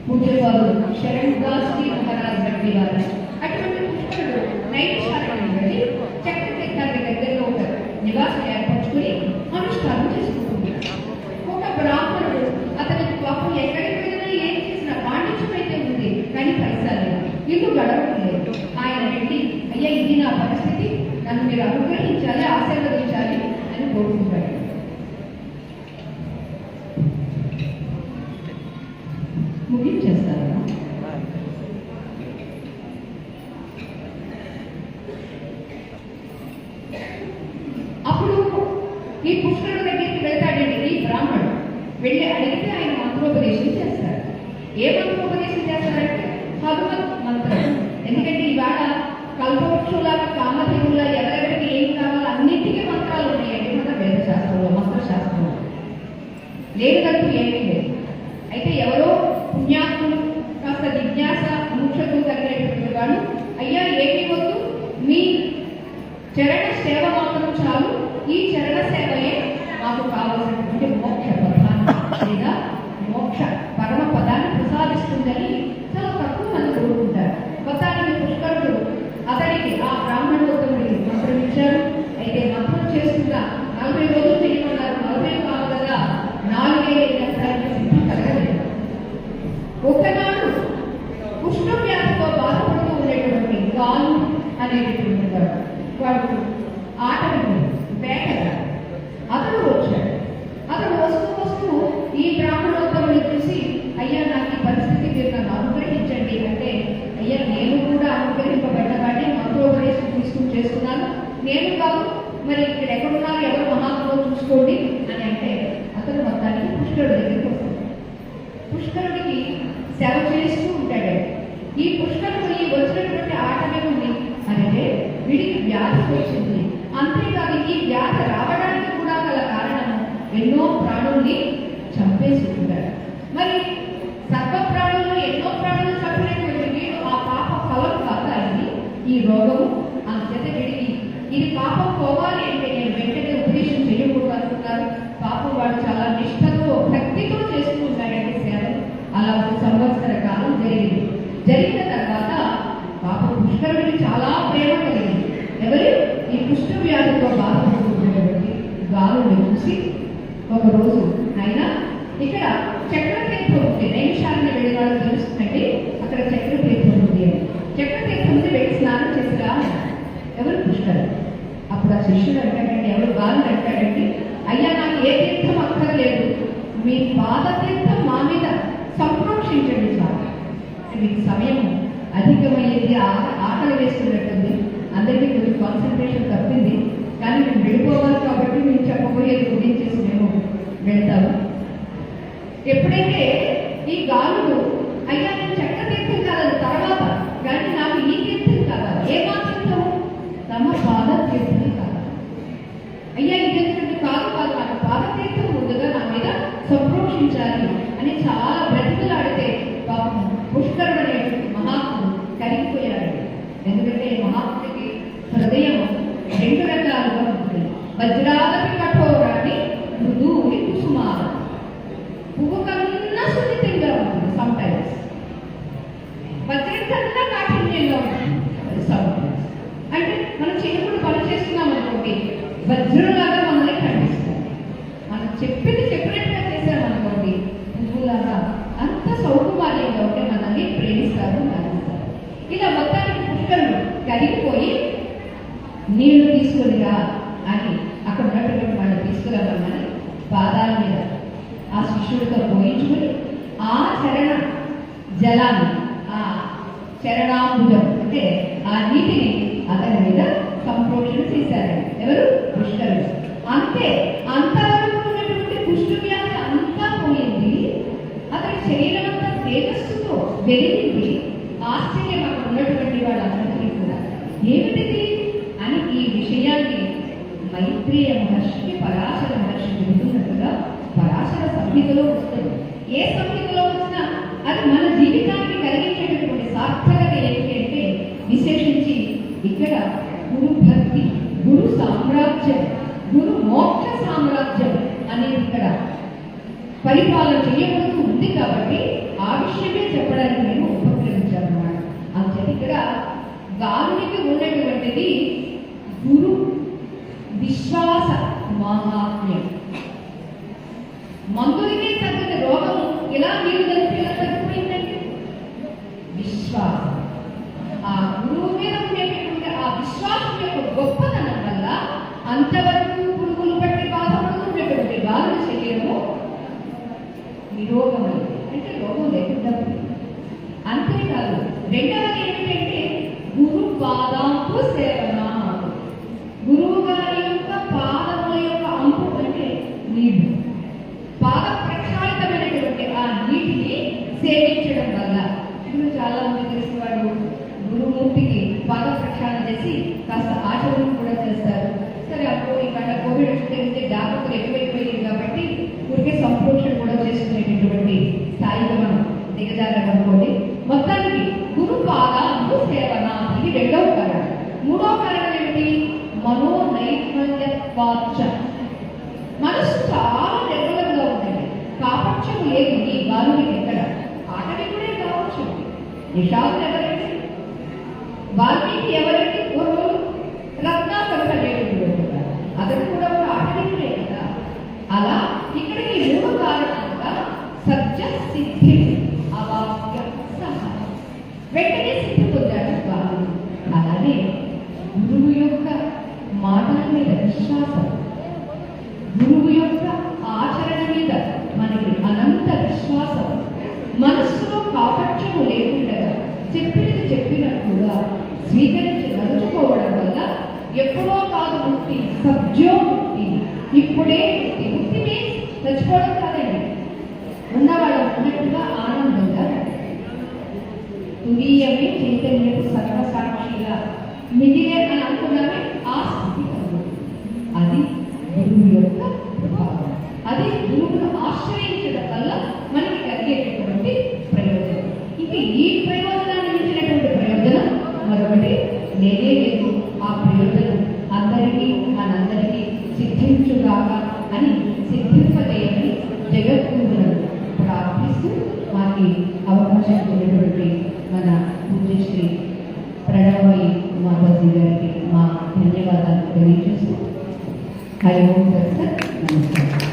పూజ్యవారు శరణ్ దాస్జీ మహారాజ్ గడ్డి వారు అటువంటి పుష్కరుడు నైమిషారణ్యం వెళ్ళి చక్రతీర్థానికి దగ్గరలో ఒక నివాసం ఏర్పరచుకుని అనుష్ఠానం చేసుకుంటున్నాడు. ఒక బ్రాహ్మణుడు అతనికి పాపం ఎక్కడికి వెళ్ళినా ఏం చేసినా పాండిత్యమైతే ఉంది కానీ పైసా లేదు, ఇల్లు గడవట్లేదు. ఆయన వెళ్ళి అయ్యా ఇది నా పరిస్థితి, నన్ను మీరు అనుగ్రహించాలి, ఆశీర్వదించాలి అని కోరుకుంటాడు. ముగించేస్తారా? అప్పుడు ఈ పుష్కరుడు దగ్గరికి వెళ్తాడండి ఈ బ్రాహ్మణుడు. వెళ్ళి అడిగితే ఆయన మంత్రోపదేశం చేస్తాడు. ఏ మంత్రోపదేశం చేస్తారంటే హనుమత్ మంత్రం. ఎందుకంటే ఈవేళ కల్పవృక్షులాగా కామధేవులా ఎవరెవరికి ఏం కావాలో అన్నింటికీ మంత్రాలు ఉన్నాయండి మన వేద శాస్త్రంలో, మంత్రశాస్త్రంలో. లేదంటూ ఏమీ లేదు. అయితే ఎవరో పుణ్యాత్ములు కాస్త జిజ్ఞాస ముఖ్యతు కలిగినటువంటి వాడు అయ్యా ఏమీ వద్దు, మీ చరణ సేవ మాత్రం చాలు, ఈ చరణ సేవయే మాకు కావలసినటువంటి మోక్ష పదాన్ని లేదా మోక్ష పరమ పదాన్ని ప్రసాదిస్తుందని చాలా తక్కువ మంది కోరుకుంటారు. మొత్తానికి పుష్కరుడు అతనికి ఆ బ్రాహ్మణోత్తముడికి మంత్రం ఇచ్చారు. అయితే మంత్రం చేస్తున్నా 40 రోజులు చేయమన్నారు. 40 కాదు కదా, 4 సిద్ధం కలగలేదు. ఒకనాడు కుష్ఠ వ్యాధితో బాధపడుతూ ఉండేటువంటి గాలు అనేటువంటి వాడు ఆటలు వేటగా అతను వచ్చాడు. అతను వస్తూ ఈ బ్రాహ్మణోత్తముని చూసి అయ్యా నాకు ఈ పరిస్థితి మీరు నన్ను అనుగ్రహించండి అంటే, అయ్యా నేను కూడా అనుగ్రహింపబడ్డవాడిని, మంత్రోపదేశం తీసుకుని చేస్తున్నాను, నేను కాదు మరి ఇక్కడ ఎక్కడున్నారు, ఎవరు మహాత్ములు చూసుకోండి అని అంటే అతను మొత్తానికి పుష్కరుడి దగ్గరికి వస్తాడు. పుష్కరుడికి సేవ చేస్తూ ఉంటాడు. ఈ పుష్కరుడిని వచ్చినటువంటి ఆటవికుని అంటే వీడికి వ్యాధి వచ్చింది. అంతేకాదు ఈ వ్యాధి రావడానికి కూడా గల కారణము ఎన్నో ప్రాణుల్ని చంపేసి ఉంటాడు. మరి సర్వ ప్రాణుల్లో ఎన్నో ప్రాణులు చంపినటువంటి వీడు ఆ పాప ఫలం కాదా ఇది ఈ రోగము. అంతేత వీడికి ఇది పాపం పోవాలి అంటే నేను వెంటనే ఉపదేశం చేయకూడదు అనుకున్నారు. పాపం వాడు చాలా నిష్ఠతో భక్తితో చేస్తూ ఉంటాడంటే సేవలు. అలా 1 సంవత్సర కాలం జరిగిన తర్వాత పాపం పుష్కరుడికి చాలా ప్రేమ కలిగింది. ఎవరు? ఈ కుష్ఠ వ్యాధితో బాధపడుతున్నటువంటి గాలుని చూసి ఒకరోజు ఆయన ఇక్కడ చక్రతీర్థం ఉంది, నైమిషారణ్యం వెళ్ళే వాళ్ళు తెలుస్తుందండి, అక్కడ చక్రతీర్థం ఉంది అని. చక్రతీర్థం ఉంది, వెళ్ళి స్నానం చేసిరా. ఎవరు? పుష్కరుడు. అప్పుడు ఆ శిష్యుడు అంటాడండి, ఎవరు గాలు అంటాడండి, అయ్యా నాకు ఏ తీర్థం అక్కర్లేదు, మీ పాదతీర్థం మా మీద సంప్రోక్షించండి చాలు. మీకు సమయం అధికమయ్యేది, ఆకలి వేస్తున్నట్టుంది, అందరికీ కొంచెం కాన్సన్ట్రేషన్ తప్పింది, కానీ మేము వెళ్ళిపోవాలి కాబట్టి మేము చెప్పబోయేది గురించేసి మేము వెళ్తాము. ఎప్పుడైతే ఈ గాలుడు అయ్యా నేను చక్రతీర్థం కాదు తర్వాత, కానీ నాకు ఈ తీర్థం కాదా, ఏ తీర్థం? తమ పాదతీర్థం కాదా. అయ్యా ఇది కాదు నాకు పాదతీర్థం ముందుగా నా మీద సంప్రోక్షించాలి అని చాలా బ్రతికలాడితే పాపం పుష్కరుడు అనేటువంటి మహాత్ముడు కరిగిపోయాడు. ఎందుకంటే మహాత్ముడికి హృదయం 2 రకాలుగా ఉంటుంది. వజ్రాలకి కఠోరాన్ని మృదువుని కుసుమాల, పువ్వు కన్నా సున్నితంగా ఉంటుంది సమ్టైమ్స్, వజ్రం కన్నా కాఠిన్యంగా ఉంటుంది సమ్టైమ్స్. అంటే మనం చేయకుండా పని చేస్తున్నాం అనుకోండి, వజ్రంలాగా మనల్ని ఖండిస్తాం. మనం చెప్పినట్టుగా చేశామనుకోండి, పువ్వులాగా అంత సౌకుమార్యంగా ఉంటే మనల్ని ప్రేమిస్తారు, మరణిస్తారు. ఇలా మొత్తానికి పుష్కరుడు కరిగిపోయి నీళ్లు తీసుకునిరా అని అక్కడ ఉన్నటువంటి వాళ్ళు తీసుకురామని పాదాల మీద ఆ శిష్యుడు అక్షులతో పోయించుకుని ఆ చరణ జలాన్ని, ఆ చరణాంబుజం అంటే ఆ నీటిని అతని మీద సంప్రోక్షణ చేశారు. ఎవరు? పుష్కరుడు. అంతే, అంతవరకు ఉన్నటువంటి కుష్టు వ్యాధి అంతా పోయింది. అతని శరీరం అంతా తేజస్సుతో వెలిగింది. ఆశ్చర్యం అక్కడ ఉన్నటువంటి వాళ్ళందరికీ కూడా ఏమిటిది అని ఈ విషయాన్ని మైత్రేయ మహర్షికి పరాశర మహర్షి చెబుతున్నట్టుగా పరాశర సంహితలో వస్తుంది. ఏ సంహితలో వచ్చినా అది మన జీవితానికి కలిగించేటటువంటి సార్థకత ఏంటి అంటే విశేషించి ఇక్కడ గురు భక్తి, గురు సామ్రాజ్యం, గురు మోక్ష సామ్రాజ్యం అనేది ఇక్కడ పరిపాలన చేయబడుతూ ఉంది. కాబట్టి ఆ విషయమే చెప్పడానికి మేము ఉపక్రమించామన్నమాట. అంతే ఇక్కడ గాలునికి ఉన్నటువంటిది గురు విశ్వాస మహాత్మ్యం. మందులకే తగ్గని రోగం ఇలా మీరు తెలిసి ఎలా తగ్గిపోయిందంటే విశ్వాసం. ఆ గురువు మీద ఉండేటటువంటి ఆ విశ్వాసం యొక్క గొప్పతనం వల్ల అంతవరకు పురుగులు పట్టి బాధపడుతున్నటువంటి గాలి శరీరము నిరోగమైంది, అంటే రోగం లేకుండా. అంతేకాదు రెండవది ఏమిటంటే గురు పాదాంపు సేవన. గురువు గారి యొక్క పాదముల యొక్క అంపు అంటే నీరు, పాద ప్రక్షాళితమైనటువంటి ఆ నీటిని సేవించడం వల్ల ఇప్పుడు చాలా మంది తెలిసిన వాడు గురుమూర్తికి పాద ప్రక్షాళన చేసి కాస్త ఆచరణ కూడా చేస్తారు. సరే, అప్పుడు ఇక్కడ కోవిడ్ వచ్చితే జాగ్రత్తలు ఎక్కువైపోయింది కాబట్టి ఊరికే సంప్రోక్షణ కూడా చేసుకునేటటువంటి స్థాయిలో మనం దిగజారనుకోండి. మొత్తానికి గురు పాదాంపు సేవన ఇది రెండవ కారణం. మూడవ కారణం ఏమిటి? మనోనైర్మల్యత్వాచ. మనసు చాలా నిర్మలంగా ఉంటుంది. కాపక్షం లేదు ఈ బాలుడికి. ఎక్కడ ఆటవికుడే కావచ్చు. నిషాదులు ఎవరండి? వాల్మీకి ఎవరండి? పూర్వం రత్నాకరుల లేడు, అతను కూడా ఒక ఆటవికుడే కదా. అలా ఇక్కడికి మూడు కారణంగా సత్య సిద్ధి అవాక్య సహ వెంటనే సిద్ధి పొందాడు బాలుడు. అలానే గురువు యొక్క మాటల మీద విశ్వాసం, గురువు యొక్క ఆచరణ మీద మనకి అనంత విశ్వాసం, మనస్సులో కాపక్షము లేకుండా చెప్పినది చెప్పినట్టుగా స్వీకరించి నడుచుకోవడం వల్ల ఎప్పుడో కాదు ముక్తి, సబ్జో ముక్తి, ఇప్పుడే ముక్తి. ముక్తి మీన్స్ చచ్చిపోవడం కాదండి, ఉన్నవాళ్ళం ఉన్నట్టుగా ఆనందంగా తురీయమే చైతన్యపు సర్వసాక్షిగా మిగిలే అని అనుకున్నామే ఆ స్థితి. అది గురువు యొక్క ప్రభావం. అది గురువును ఆశ్రయించడం వల్ల మనకి కలిగేటటువంటి ప్రయోజనం. ఇక ఈ ప్రయోజనాన్ని మించినటువంటి ప్రయోజనం మరొకటి లేదే లేదు. ఆ ప్రయోజనం అందరికీ మనందరికీ సిద్ధించుగాక అని సిద్ధింపజేయని జగద్గురువులను ప్రార్థిస్తూ మాకి అవకాశం ఇచ్చినటువంటి మన పూజ్యశ్రీ ప్రణవమయి మాతాజీ గారికి మా ధన్యవాదాలు తెలియజేస్తూ హరి ఓం దర్శన్ నమస్కారం.